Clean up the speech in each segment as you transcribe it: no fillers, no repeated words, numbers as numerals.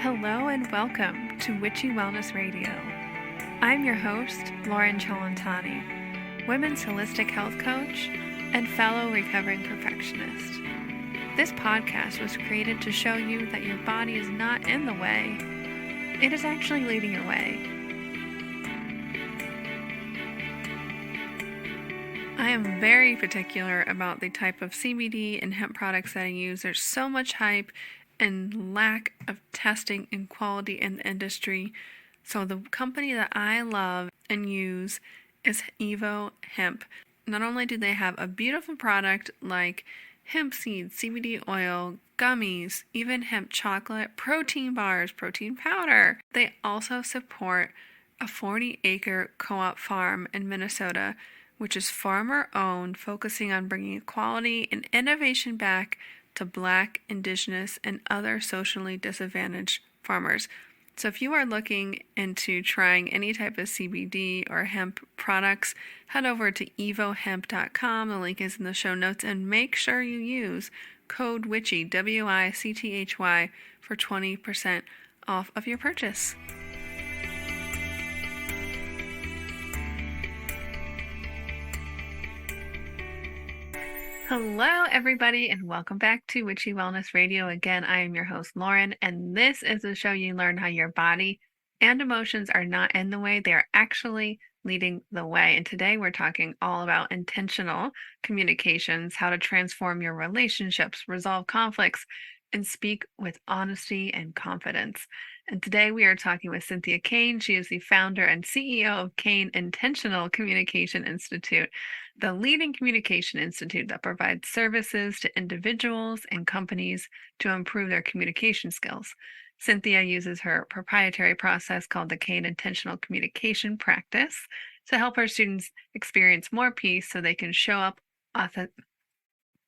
Hello and welcome to Witchy Wellness Radio. I'm your host, Lauren Chalantani, women's holistic health coach and fellow recovering perfectionist. This podcast was created to show you that your body is not in the way, it is actually leading your way. I am very particular about the type of CBD and hemp products that I use. There's so much hype and lack of testing and quality in the industry. So the company that I love and use is Evo Hemp. Not only do they have a beautiful product like hemp seeds, CBD oil, gummies, even hemp chocolate, protein bars, protein powder, they also support a 40-acre co-op farm in Minnesota, which is farmer-owned, focusing on bringing equality and innovation back to Black, Indigenous, and other socially disadvantaged farmers. So if you are looking into trying any type of CBD or hemp products, head over to evohemp.com. The link is in the show notes, and make sure you use code WICHY, WICTHY, for 20% off of your purchase. Hello, everybody, and welcome back to Witchy Wellness Radio. Again, I am your host, Lauren, and this is a show you learn how your body and emotions are not in the way. They are actually leading the way. And today we're talking all about intentional communications, how to transform your relationships, resolve conflicts, and speak with honesty and confidence. And today we are talking with Cynthia Kane. She is the founder and CEO of Kane Intentional Communication Institute, the leading communication institute that provides services to individuals and companies to improve their communication skills. Cynthia uses her proprietary process called the Kane Intentional Communication Practice to help her students experience more peace so they can show up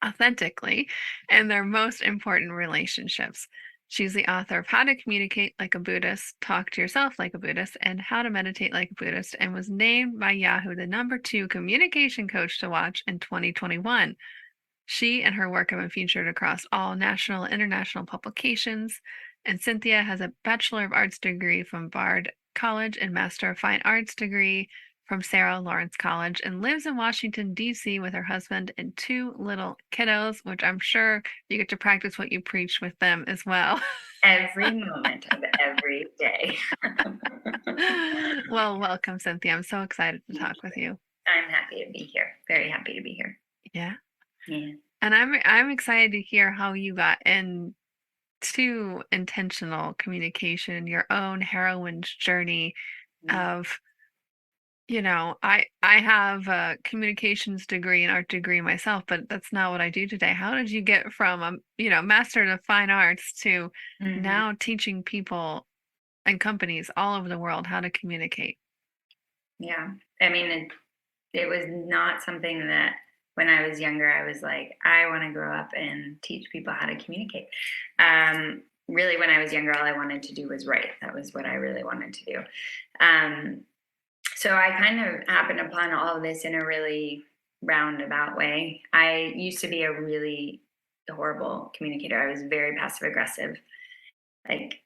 authentically in their most important relationships. She's the author of How to Communicate Like a Buddhist, Talk to Yourself Like a Buddhist, and How to Meditate Like a Buddhist, and was named by Yahoo the #2 communication coach to watch in 2021. She and her work have been featured across all national and international publications, and Cynthia has a Bachelor of Arts degree from Bard College and Master of Fine Arts degree from Sarah Lawrence College, and lives in Washington, D.C. with her husband and 2 little kiddos, which I'm sure you get to practice what you preach with them as well. Every moment of every day. Well, welcome, Cynthia. I'm so excited to talk with you. I'm happy to be here. Very happy to be here. Yeah. Yeah. And I'm excited to hear how you got into intentional communication, your own heroine's journey of, I have a communications degree and art degree myself, but that's not what I do today. How did you get from, master of fine arts to now teaching people and companies all over the world how to communicate? Yeah. I mean, it was not something that when I was younger, I was like, I want to grow up and teach people how to communicate. Really, when I was younger, all I wanted to do was write. That was what I really wanted to do. So I kind of happened upon all of this in a really roundabout way. I used to be a really horrible communicator. I was very passive aggressive, like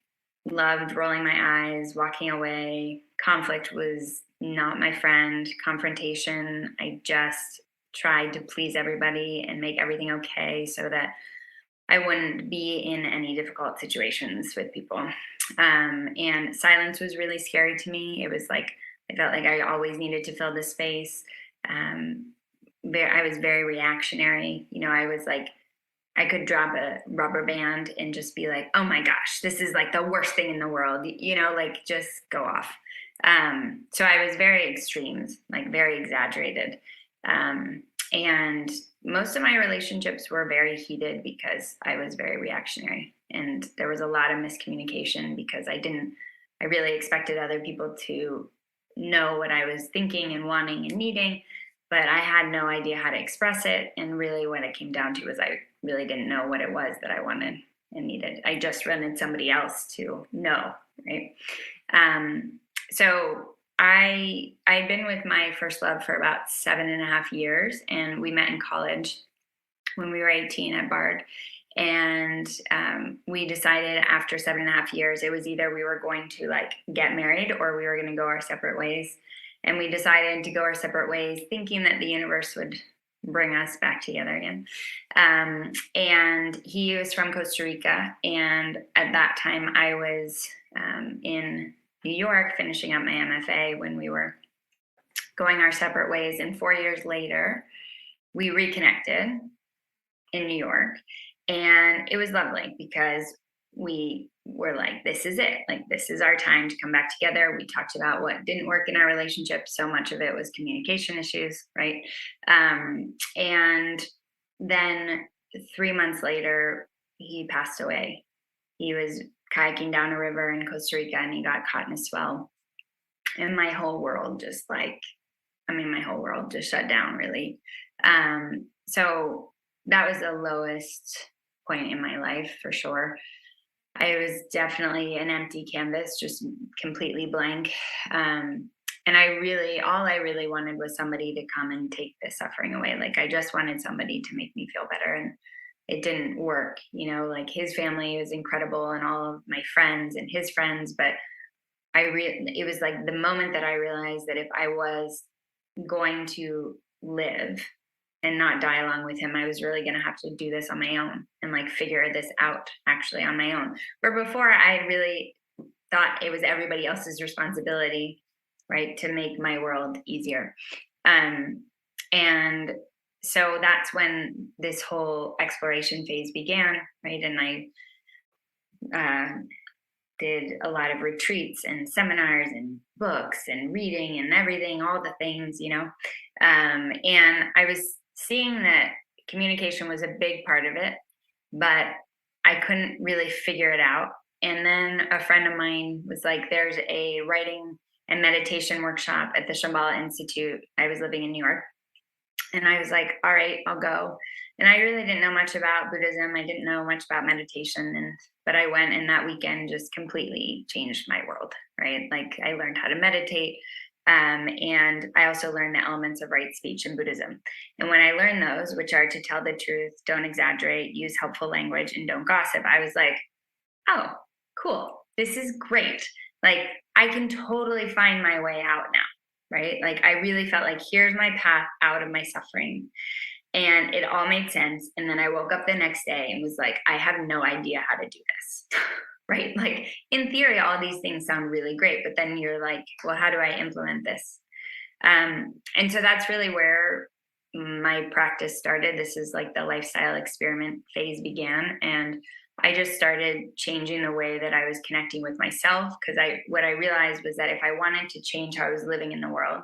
loved rolling my eyes, walking away. Conflict was not my friend. Confrontation, I just tried to please everybody and make everything okay so that I wouldn't be in any difficult situations with people. And silence was really scary to me. It was like, I felt like I always needed to fill this space. I was very reactionary. I was like, I could drop a rubber band and just be like, oh my gosh, this is like the worst thing in the world, like just go off. So I was very extremes, like very exaggerated. And most of my relationships were very heated because I was very reactionary. And there was a lot of miscommunication because I really expected other people to know what I was thinking and wanting and needing, but I had no idea how to express it. And really what it came down to was I really didn't know what it was that I wanted and needed. I just wanted somebody else to know, right? So I'd been with my first love for about 7.5 years, and we met in college when we were 18 at Bard. And we decided after 7.5 years, it was either we were going to like get married or we were going to go our separate ways. And we decided to go our separate ways, thinking that the universe would bring us back together again. And he was from Costa Rica. And at that time, I was in New York finishing up my MFA when we were going our separate ways. And 4 years later, we reconnected in New York. And it was lovely because we were like, this is it. Like, this is our time to come back together. We talked about what didn't work in our relationship. So much of it was communication issues, right? And then 3 months later, he passed away. He was kayaking down a river in Costa Rica and he got caught in a swell. And my whole world just shut down, really. So that was the lowest point in my life, for sure. I was definitely an empty canvas, just completely blank. And all I really wanted was somebody to come and take the suffering away. Like, I just wanted somebody to make me feel better. And it didn't work, like his family was incredible and all of my friends and his friends. But it was like the moment that I realized that if I was going to live and not die along with him, I was really going to have to do this on my own and like figure this out actually on my own. Where before I really thought it was everybody else's responsibility, right, to make my world easier. And so that's when this whole exploration phase began, right? And I did a lot of retreats and seminars and books and reading and everything, all the things, and I was seeing that communication was a big part of it, but I couldn't really figure it out. And then a friend of mine was like, there's a writing and meditation workshop at the Shambhala Institute. I was living in New York. And I was like, all right, I'll go. And I really didn't know much about Buddhism. I didn't know much about meditation. But I went, and that weekend just completely changed my world, right? Like, I learned how to meditate. And I also learned the elements of right speech in Buddhism. And when I learned those, which are to tell the truth, don't exaggerate, use helpful language, and don't gossip, I was like, oh, cool. This is great. Like, I can totally find my way out now. Right? Like, I really felt like here's my path out of my suffering. And it all made sense. And then I woke up the next day and was like, I have no idea how to do this. Right? Like, in theory, all these things sound really great, but then you're like, well, how do I implement this? And so that's really where my practice started. This is like the lifestyle experiment phase began. And I just started changing the way that I was connecting with myself, because what I realized was that if I wanted to change how I was living in the world,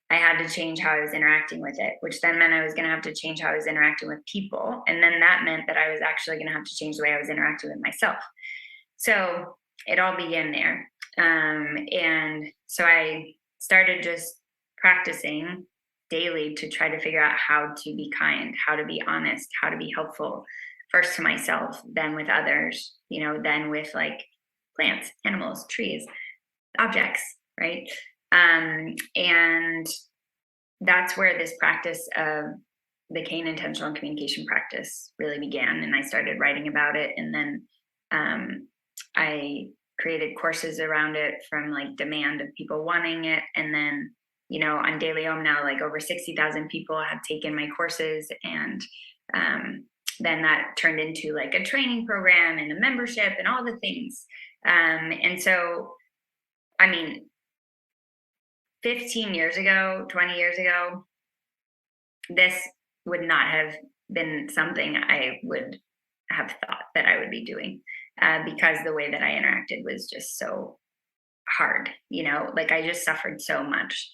I had to change how I was interacting with it, which then meant I was going to have to change how I was interacting with people. And then that meant that I was actually going to have to change the way I was interacting with myself. So it all began there. And so I started just practicing daily to try to figure out how to be kind, how to be honest, how to be helpful, first to myself, then with others, then with like plants, animals, trees, objects, right? And that's where this practice of the Kane intentional communication practice really began. And I started writing about it. And then I created courses around it from like demand of people wanting it. And then, on Daily Om now, like over 60,000 people have taken my courses. And then that turned into like a training program and a membership and all the things. And so, 15 years ago, 20 years ago, this would not have been something I would have thought that I would be doing, because the way that I interacted was just so hard, like I just suffered so much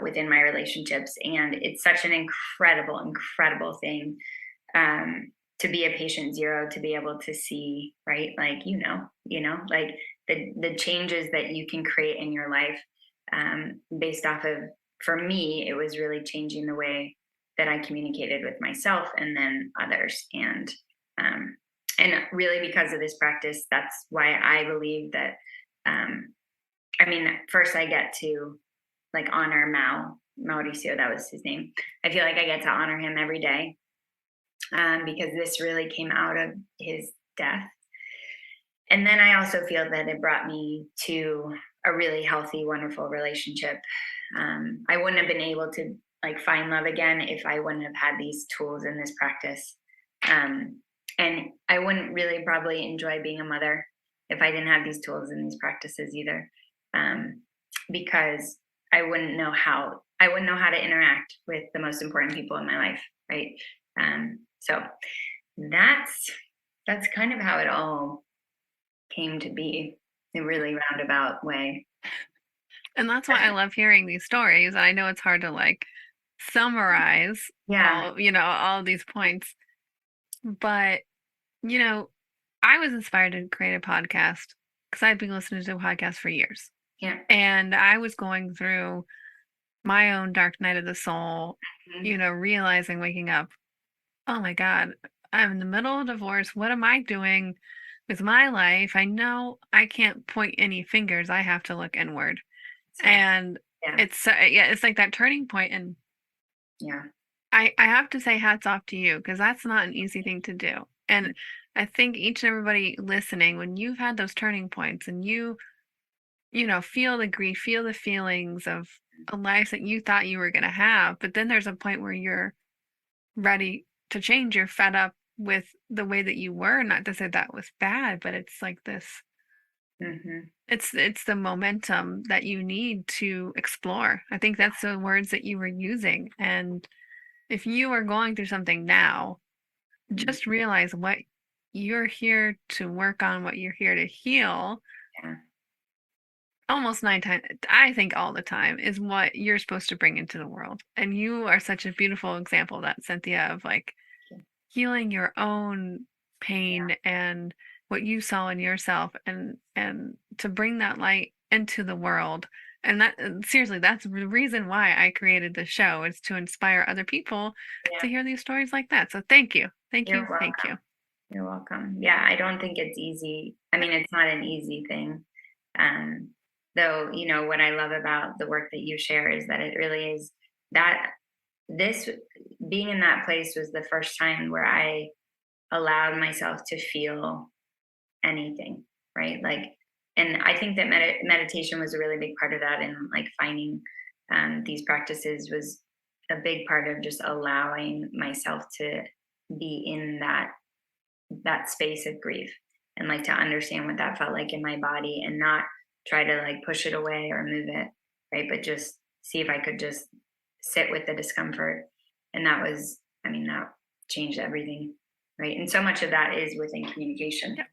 within my relationships. And it's such an incredible, incredible thing to be a patient zero, to be able to see, right? Like, like the changes that you can create in your life based off of, for me, it was really changing the way that I communicated with myself and then others. And really because of this practice, that's why I believe that, first I get to like honor Mauricio, that was his name. I feel like I get to honor him every day. because this really came out of his death. And then I also feel that it brought me to a really healthy, wonderful relationship. I wouldn't have been able to like find love again if I wouldn't have had these tools in this practice. And I wouldn't really probably enjoy being a mother if I didn't have these tools and these practices either, because I wouldn't know how to interact with the most important people in my life, right? So that's kind of how it all came to be in a really roundabout way. And that's why I love hearing these stories. I know it's hard to like summarize Yeah, all these points, but I was inspired to create a podcast because I've been listening to a podcast for years. yeah. And I was going through my own dark night of the soul, realizing, waking up, oh my God, I'm in the middle of divorce. What am I doing with my life? I know I can't point any fingers. I have to look inward. And Yeah, it's like that turning point. And yeah, I have to say hats off to you because that's not an easy thing to do. And I think each and everybody listening, when you've had those turning points and feel the grief, feel the feelings of a life that you thought you were going to have, but then there's a point where you're ready to change. You're fed up with the way that you were. Not to say that was bad, but it's like this. hmm It's the momentum that you need to explore. I think that's the words that you were using. And if you are going through something now, just realize what you're here to work on, what you're here to heal. yeah, Almost 9 times, I think all the time, is what you're supposed to bring into the world. And you are such a beautiful example of that, Cynthia, of like healing your own pain and what you saw in yourself and to bring that light into the world. And that seriously, that's the reason why I created the show, is to inspire other people to yeah. hear these stories like that. So thank you. Thank You're you. welcome. Thank you. You're welcome. Yeah, I don't think it's easy. I mean, it's not an easy thing. Um, though, what I love about the work that you share is that it really is that this being in that place was the first time where I allowed myself to feel anything, right? Like, and I think that meditation was a really big part of that, and like finding these practices was a big part of just allowing myself to be in that space of grief, and like to understand what that felt like in my body, and not try to like push it away or move it, right? But just see if I could just sit with the discomfort. And that was, I mean, that changed everything, right? And so much of that is within communication. Yeah.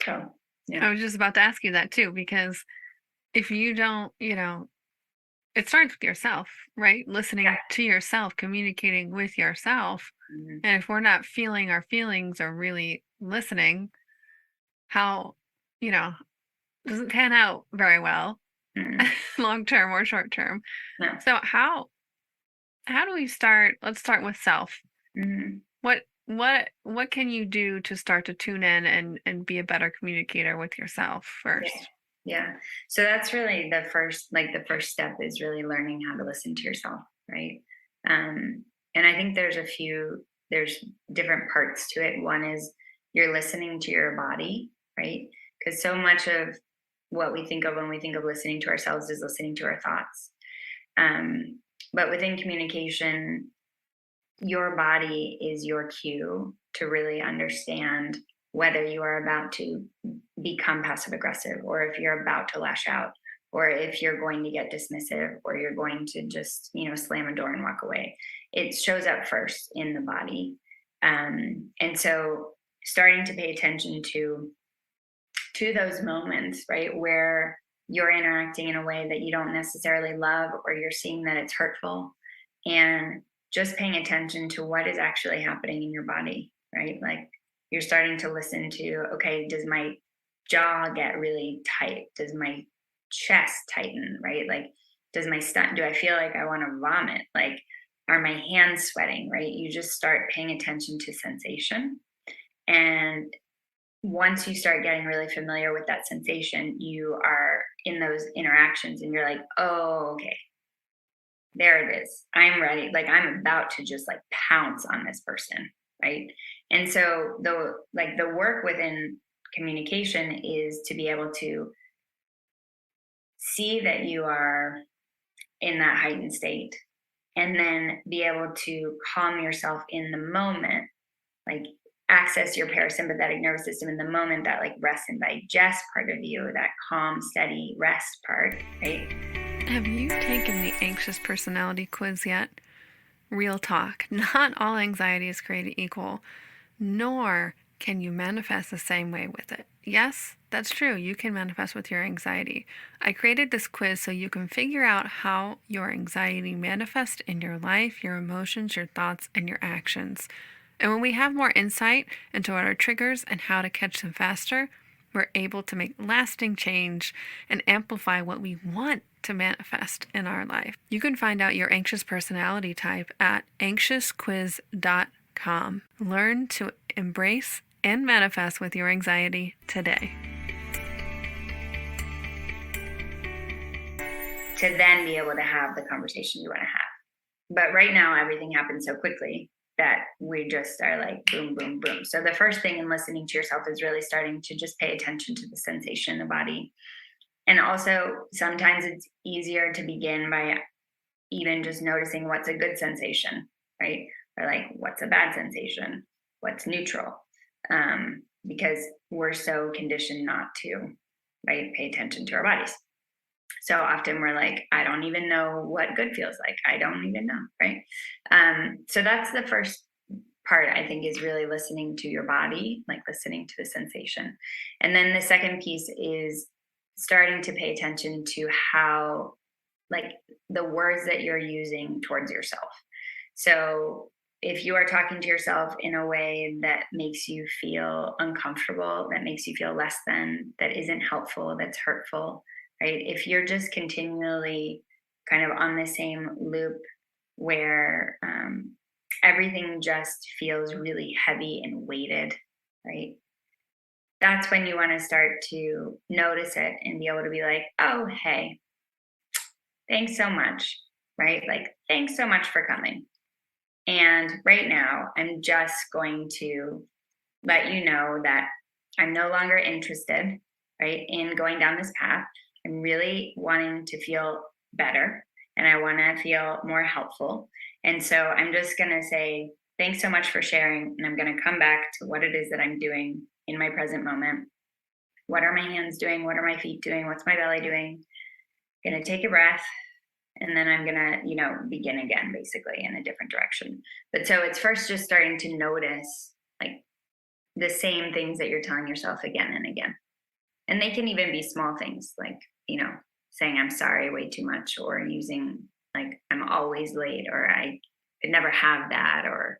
So, I was just about to ask you that too, because if you don't, it starts with yourself, right? Listening to yourself, communicating with yourself. Mhm. And if we're not feeling our feelings or really listening, how, doesn't pan out very well, Mhm. long term or short term. No. So how do we start? Let's start with self. Mhm. What can you do to start to tune in and be a better communicator with yourself first? Yeah. Yeah. So that's really the first step is really learning how to listen to yourself, right? And I think there's different parts to it. One is you're listening to your body, right? Because so much of what we think of when we think of listening to ourselves is listening to our thoughts. But within communication, your body is your cue to really understand whether you are about to become passive aggressive, or if you're about to lash out, or if you're going to get dismissive, or you're going to just slam a door and walk away. It shows up first in the body. And so starting to pay attention to those moments, right, where you're interacting in a way that you don't necessarily love, or you're seeing that it's hurtful, and just paying attention to what is actually happening in your body, right? Like, you're starting to listen to, okay, does my jaw get really tight? Does my chest tighten, right? Like, does my stomach, do I feel like I want to vomit? Like, are my hands sweating, right? You just start paying attention to sensation. And once you start getting really familiar with that sensation, you are in those interactions and you're like, oh, okay, there it is. I'm ready. Like I'm about to just like pounce on this person. Right. And so the work within communication is to be able to see that you are in that heightened state and then be able to calm yourself in the moment, like access your parasympathetic nervous system in the moment, that like rest and digest part of you, that calm, steady rest part, right? Have you taken the anxious personality quiz yet? Real talk. Not all anxiety is created equal, nor can you manifest the same way with it. Yes, that's true. You can manifest with your anxiety. I created this quiz so you can figure out how your anxiety manifests in your life, your emotions, your thoughts, and your actions. And when we have more insight into what are triggers and how to catch them faster, we're able to make lasting change and amplify what we want to manifest in our life. You can find out your anxious personality type at anxiousquiz.com. Learn to embrace and manifest with your anxiety today. To then be able to have the conversation you want to have. But right now, everything happens so quickly that we just are like boom, boom, boom. So the first thing in listening to yourself is really starting to just pay attention to the sensation in the body. And also sometimes it's easier to begin by even just noticing what's a good sensation, right? Or like what's a bad sensation, what's neutral, because we're so conditioned not to, right, pay attention to our bodies. So often we're like, I don't even know what good feels like. I don't even know, right? So that's the first part, I think, is really listening to your body, like listening to the sensation. And then the second piece is starting to pay attention to how, like, the words that you're using towards yourself. So if you are talking to yourself in a way that makes you feel uncomfortable, that makes you feel less than, that isn't helpful, that's hurtful, right? If you're just continually kind of on the same loop where everything just feels really heavy and weighted, right? That's when you want to start to notice it and be able to be like, oh, hey, thanks so much, right? Like, thanks so much for coming. And right now, I'm just going to let you know that I'm no longer interested, right, in going down this path. I'm really wanting to feel better and I want to feel more helpful. And so I'm just going to say, thanks so much for sharing. And I'm going to come back to what it is that I'm doing in my present moment. What are my hands doing? What are my feet doing? What's my belly doing? I'm going to take a breath. And then I'm going to, begin again, basically in a different direction. But so it's first just starting to notice like the same things that you're telling yourself again and again. And they can even be small things like, saying I'm sorry way too much, or using like I'm always late, or I could never have that, or,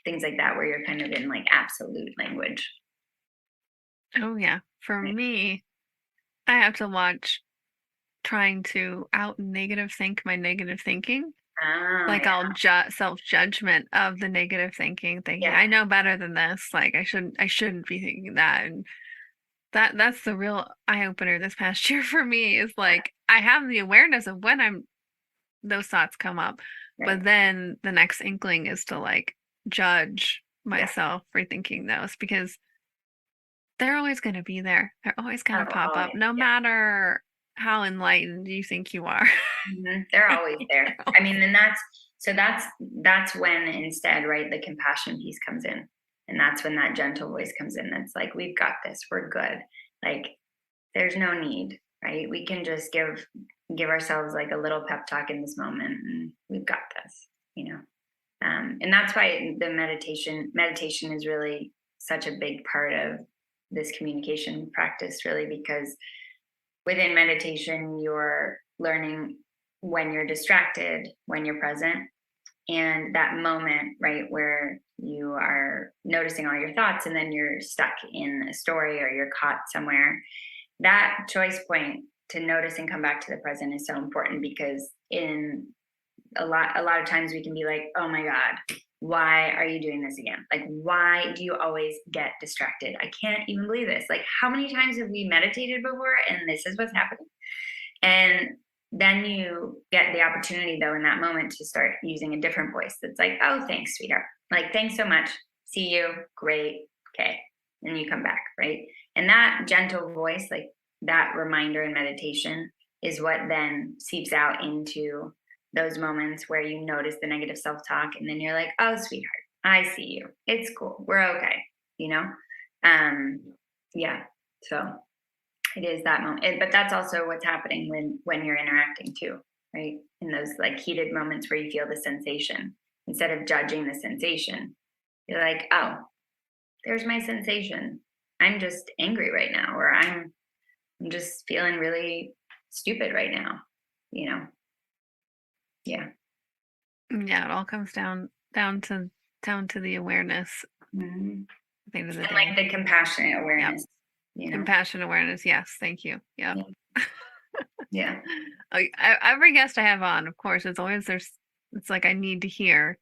things like that where you're kind of in like absolute language. Oh, yeah. For Right. me, I have to watch trying to out negative think my negative thinking. Like Yeah. I'll self-judgment of the negative thinking Yeah. I know better than this. Like I shouldn't be thinking that. And that's the real eye opener this past year for me, is like I have the awareness of when those thoughts come up, Right. but then the next inkling is to like judge Yeah. myself for thinking those, because they're always going to be there. They're always going to pop up, Always. no Yeah. matter how enlightened you think you are. They're always there. I mean, and that's when instead, right, the compassion piece comes in. And that's when that gentle voice comes in. That's like, we've got this, we're good. Like, there's no need, right? We can just give ourselves like a little pep talk in this moment, and we've got this, and that's why the meditation is really such a big part of this communication practice, really, because within meditation, you're learning when you're distracted, when you're present, and that moment, right, where you are noticing all your thoughts and then you're stuck in a story or you're caught somewhere. That choice point to notice and come back to the present is so important, because in a lot of times we can be like, oh my God, why are you doing this again? Like, why do you always get distracted? I can't even believe this. Like, how many times have we meditated before and this is what's happening? And then you get the opportunity, though, in that moment to start using a different voice that's like, oh, thanks, sweetheart. Like, thanks so much. See you. Great. Okay. And you come back, right? And that gentle voice, like that reminder and meditation, is what then seeps out into those moments where you notice the negative self-talk, and then you're like, oh, sweetheart, I see you. It's cool. We're okay. You know? Yeah. So it is that moment. But that's also what's happening when you're interacting too, right? In those like heated moments where you feel the sensation, instead of judging the sensation, you're like, oh, there's my sensation. I'm just angry right now, or I'm just feeling really stupid right now, you know? Yeah. Yeah, it all comes down to the awareness Mhm. at the end of the And day. like the compassionate Yep. awareness, you know? Compassion awareness. Yes, thank you. Yep. Yeah. Yeah. Every guest I have on, of course, it's like I need to hear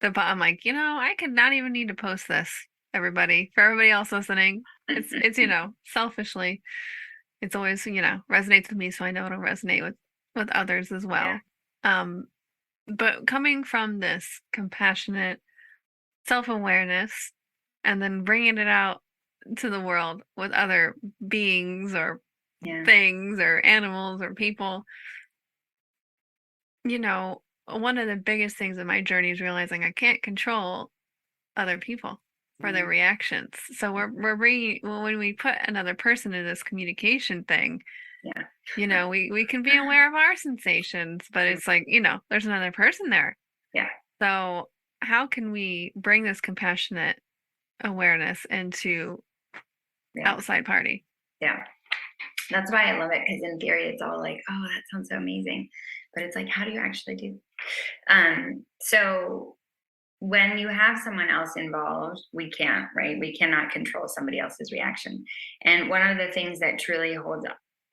I'm like, I could not even need to post this, everybody. For everybody else listening, it's selfishly, it's always, resonates with me, so I know it'll resonate with others as well. But coming from this compassionate self-awareness and then bringing it out to the world with other beings or Yeah. things or animals or people, one of the biggest things in my journey is realizing I can't control other people for their reactions. So we're bringing, well, when we put another person in this communication thing, Yeah. we can be aware of our sensations, but it's like, there's another person there. Yeah. So how can we bring this compassionate awareness into outside party? Yeah. That's why I love it, because in theory it's all like, oh, that sounds so amazing. But it's like, how do you actually do? So when you have someone else involved, we can't, right? We cannot control somebody else's reaction. And one of the things that truly holds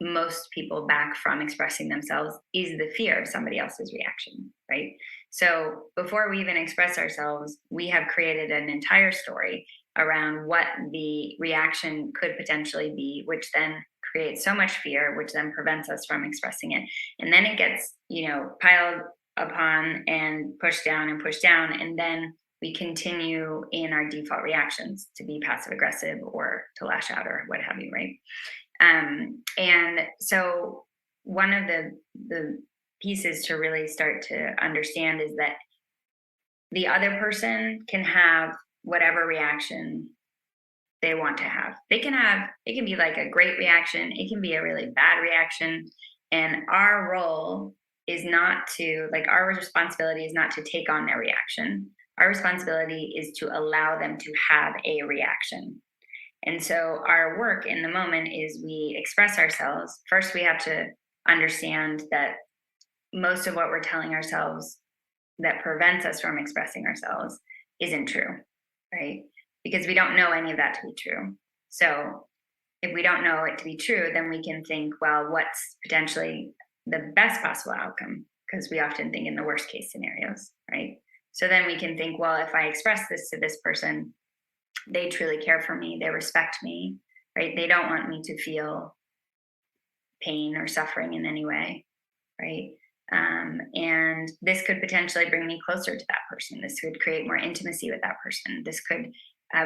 most people back from expressing themselves is the fear of somebody else's reaction, right? So before we even express ourselves, we have created an entire story around what the reaction could potentially be, which then creates so much fear, which then prevents us from expressing it. And then it gets, piled upon and pushed down, and then we continue in our default reactions to be passive aggressive or to lash out or what have you, right? And so one of the pieces to really start to understand is that the other person can have whatever reaction they want to have. It can be like a great reaction, it can be a really bad reaction, and our role is not to, like, our responsibility is not to take on their reaction. Our responsibility is to allow them to have a reaction. And so our work in the moment is we express ourselves. First, we have to understand that most of what we're telling ourselves that prevents us from expressing ourselves isn't true, right? Because we don't know any of that to be true. So if we don't know it to be true, then we can think, well, what's potentially the best possible outcome? Because we often think in the worst case scenarios, right? So then we can think, well, if I express this to this person, they truly care for me, they respect me, right? They don't want me to feel pain or suffering in any way, right? And this could potentially bring me closer to that person. This could create more intimacy with that person. This could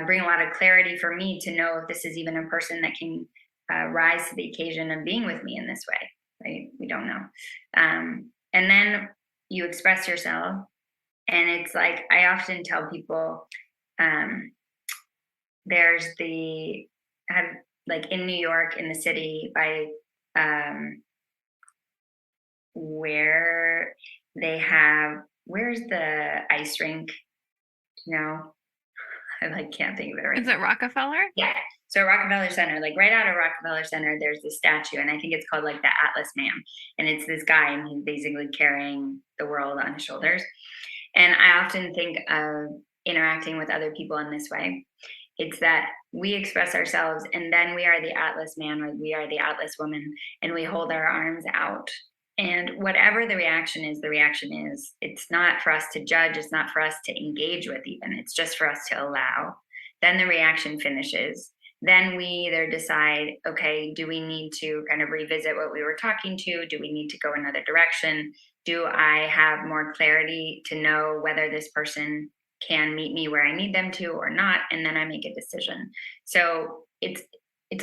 bring a lot of clarity for me to know if this is even a person that can rise to the occasion of being with me in this way, right? We don't know. And then you express yourself. And it's like, I often tell people, there's like in New York, in the city, by where they have, where's the ice rink? I like can't think of it right Is it Rockefeller? Yeah. So Rockefeller Center, like right out of Rockefeller Center, there's this statue, and I think it's called like the Atlas Man. And it's this guy, and he's basically carrying the world on his shoulders. And I often think of interacting with other people in this way. It's that we express ourselves, and then we are the Atlas Man or we are the Atlas Woman, and we hold our arms out. And whatever the reaction is, it's not for us to judge. It's not for us to engage with even. It's just for us to allow. Then the reaction finishes. then we either decide, okay, do we need to kind of revisit what we were talking to? Do we need to go another direction? Do I have more clarity to know whether this person can meet me where I need them to or not? And then I make a decision. So it's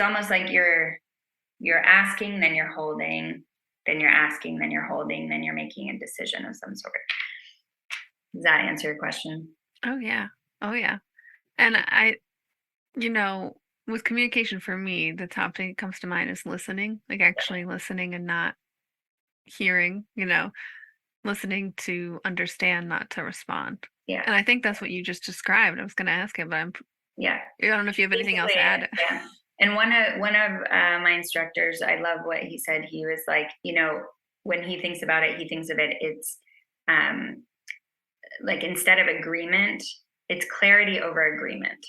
almost like you're asking, then you're holding, then you're asking, then you're holding, then you're making a decision of some sort. Does that answer your question? Oh yeah. Oh yeah. And with communication for me, the top thing that comes to mind is listening, like actually listening and not hearing, listening to understand, not to respond. Yeah. And I think that's what you just described. I was going to ask it, but I don't know if you have anything else to add. Yeah. And one of my instructors, I love what he said. He was like, when he thinks about it, he thinks of it, it's like instead of agreement, it's clarity over agreement,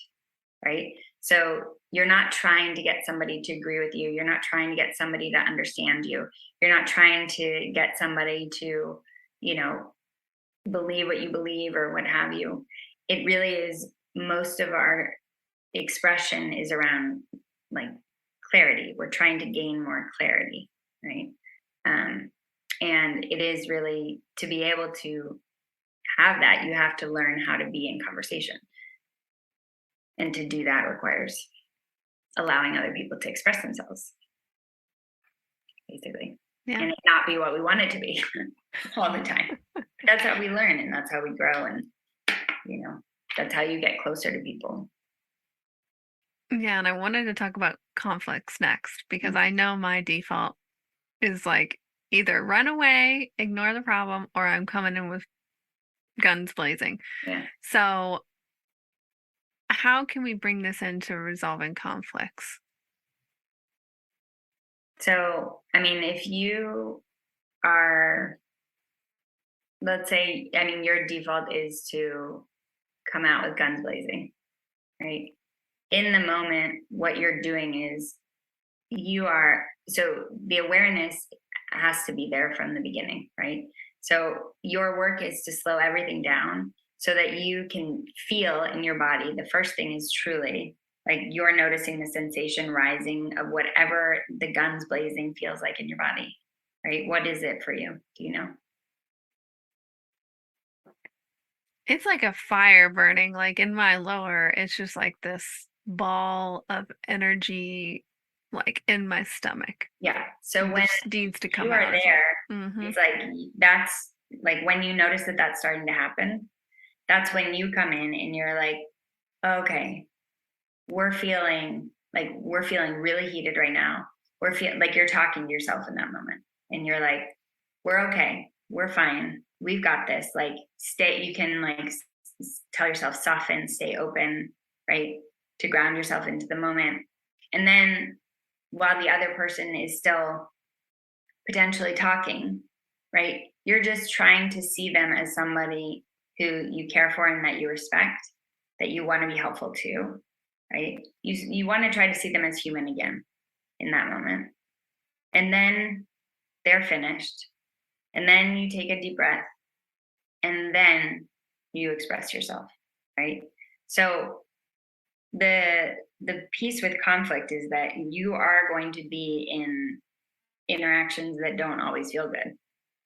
right? So you're not trying to get somebody to agree with you. You're not trying to get somebody to understand you. You're not trying to get somebody to, believe what you believe or what have you. It really is, most of our expression is around like clarity. We're trying to gain more clarity, right? And it is really, to be able to have that, you have to learn how to be in conversation. And to do that requires allowing other people to express themselves, basically. Yeah. And it not be what we want it to be all the time. That's how we learn, and that's how we grow, and that's how you get closer to people. Yeah, and I wanted to talk about conflicts next, because I know my default is like either run away, ignore the problem, or I'm coming in with guns blazing. Yeah. So how can we bring this into resolving conflicts? So, I mean, if you are, let's say, your default is to come out with guns blazing, right? In the moment, what you're doing is so the awareness has to be there from the beginning, right? So your work is to slow everything down so that you can feel in your body. The first thing is truly like you're noticing the sensation rising of whatever the guns blazing feels like in your body, right? What is it for you? Do you know? It's like a fire burning, like in my lower, it's just like this ball of energy, like in my stomach. Yeah. So when needs to come you are out there, mm-hmm. It's like, that's like when you notice that that's starting to happen, that's when you come in and you're like, okay, we're feeling really heated right now. We're feeling like you're talking to yourself in that moment. And you're like, we're okay. We're fine. We've got this. Like, you can like tell yourself, soften, stay open, right? To ground yourself into the moment. And then while the other person is still potentially talking, right? You're just trying to see them as somebody who you care for and that you respect, that you want to be helpful to, right? You want to try to see them as human again in that moment. And then they're finished. And then you take a deep breath. And then you express yourself, right? So the piece with conflict is that you are going to be in interactions that don't always feel good,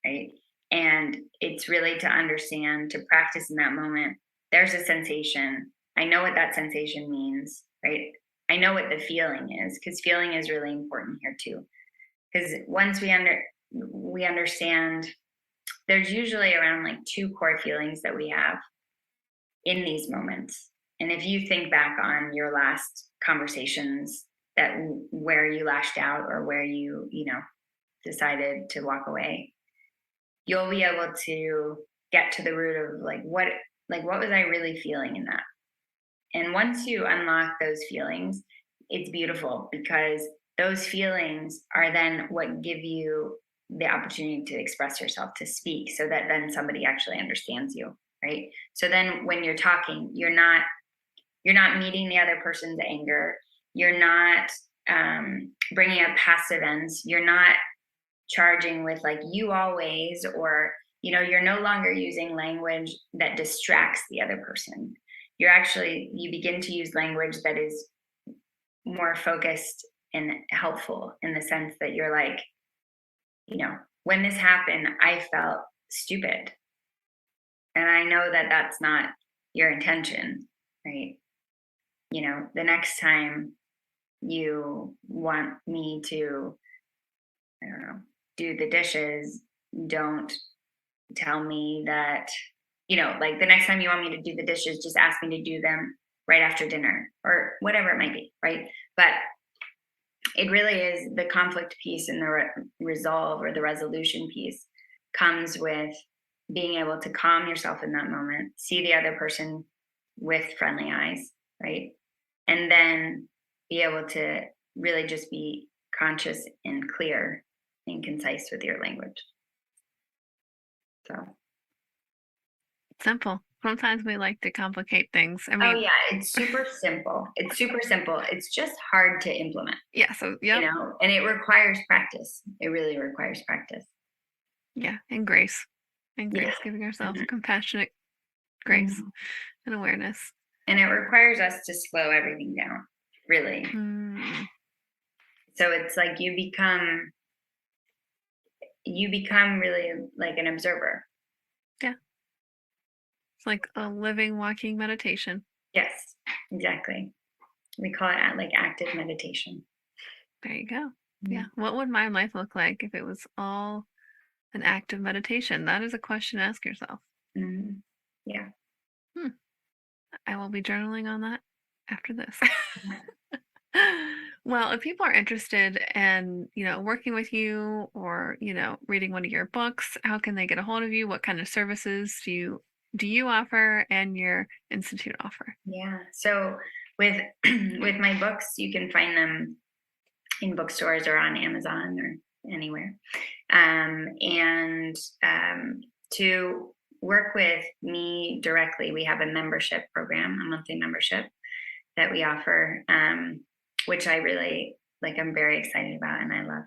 right? And it's really to understand, to practice in that moment. There's a sensation. I know what that sensation means, right? I know what the feeling is, because feeling is really important here too. Because once we understand, there's usually around like 2 core feelings that we have in these moments. And if you think back on your last conversations where you lashed out or where you decided to walk away, you'll be able to get to the root of what was I really feeling in that? And once you unlock those feelings, it's beautiful, because those feelings are then what give you the opportunity to express yourself, to speak, so that then somebody actually understands you, right? So then when you're talking, you're not meeting the other person's anger. You're not bringing up past events. You're not charging with like you always, or you're no longer using language that distracts the other person. You begin to use language that is more focused and helpful in the sense that you're like, when this happened, I felt stupid. And I know that that's not your intention, right? The next time you want me to, I don't know, do the dishes, don't tell me that, like the next time you want me to do the dishes, just ask me to do them right after dinner or whatever it might be, right? But it really is the conflict piece and the resolve or the resolution piece comes with being able to calm yourself in that moment, see the other person with friendly eyes, right? And then be able to really just be conscious and clear and concise with your language. So, Simple. Sometimes we like to complicate things. I oh mean, yeah, it's super simple. It's super simple. It's just hard to implement, yeah, so yep. And it requires practice. It really requires practice. Yeah, and grace. And grace, Yeah. giving ourselves Mhm. compassionate grace Mhm. and awareness. And it requires us to slow everything down, really. Mm. So it's like you become really like an observer. Yeah. It's like a living, walking meditation. Yes, exactly. We call it like active meditation. There you go. Mhm. Yeah. What would my life look like if it was all an act of meditation? That is a question to ask yourself. Mhm. Yeah. Hmm. I will be journaling on that after this. Well, if people are interested in, working with you or, reading one of your books, how can they get a hold of you? What kind of services do you offer and your institute offer? Yeah. So with with my books, you can find them in bookstores or on Amazon or anywhere. And to work with me directly, we have a membership program, a monthly membership that we offer, which I really like. I'm very excited about, and I love.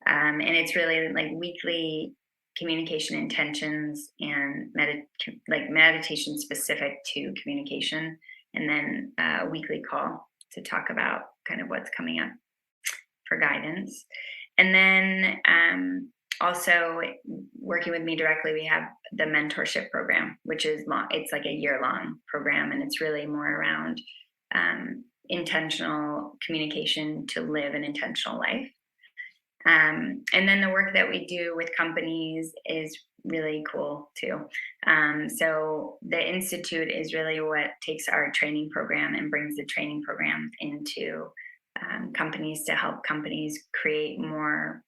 And it's really like weekly communication intentions and meditation specific to communication, and then a weekly call to talk about kind of what's coming up for guidance. And then also working with me directly, we have the mentorship program, which is long. It's like a year-long program, and it's really more around intentional communication to live an intentional life. And then the work that we do with companies is really cool too. So the Institute is really what takes our training program and brings the training program into companies to help companies create more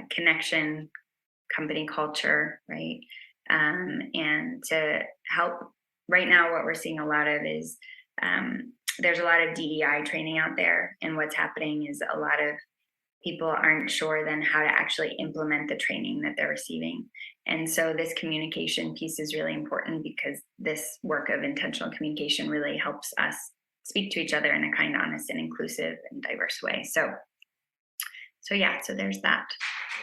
connection, company culture, right? And to help. Right now, what we're seeing a lot of is there's a lot of DEI training out there, and what's happening is a lot of people aren't sure then how to actually implement the training that they're receiving. And so this communication piece is really important because this work of intentional communication really helps us speak to each other in a kind, honest, and inclusive and diverse way. So yeah, so there's that.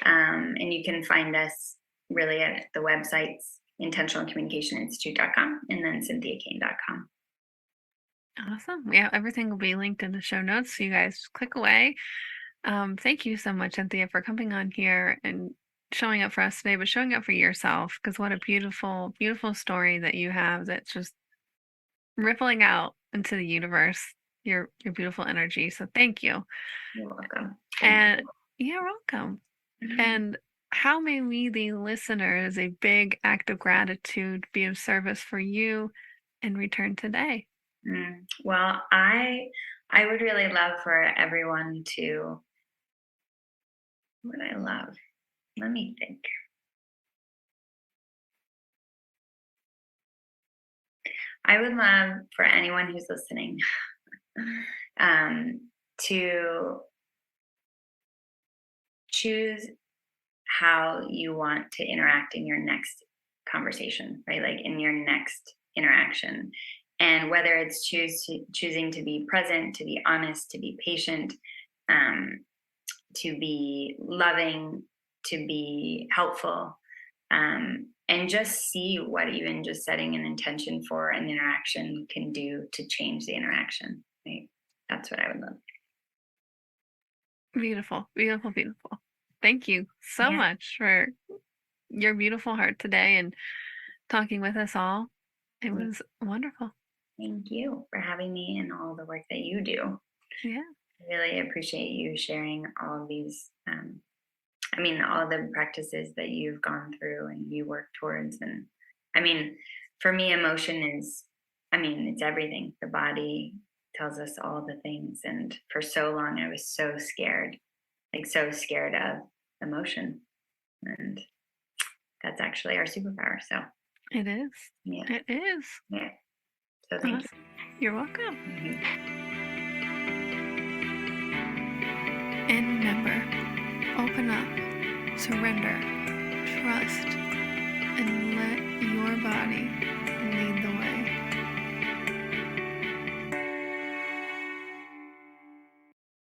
And you can find us really at the websites intentionalcommunicationinstitute.com and then cynthiakane.com. Awesome. Yeah, everything will be linked in the show notes. So you guys click away. Thank you so much, Cynthia, for coming on here and showing up for us today, but showing up for yourself, because what a beautiful, beautiful story that you have that's just rippling out into the universe. Your beautiful energy. So thank you. You're welcome. And you're welcome. Mhm. And how may we, the listeners, a big act of gratitude be of service for you in return today? Well, I would really love for everyone to. What I love. Let me think. I would love for anyone who's listening to choose how you want to interact in your next conversation, right? Like in your next interaction. And whether it's choosing to be present, to be honest, to be patient, um, to be loving, to be helpful, and just see what even just setting an intention for an interaction can do to change the interaction. Right? That's what I would love. Beautiful, beautiful, beautiful. Thank you so Yeah. much for your beautiful heart today and talking with us all. It Yeah. was wonderful. Thank you for having me and all the work that you do. Yeah, I really appreciate you sharing all of these. I mean, all the practices that you've gone through and you work towards. And I mean, for me, emotion is, I mean, it's everything. The body tells us all the things. And for so long, I was so scared, like so scared of emotion. And that's actually our superpower. So, it is. yeah, It is. yeah. So, thank Awesome. You're welcome. you. And remember, open up, surrender, trust, and let your body lead the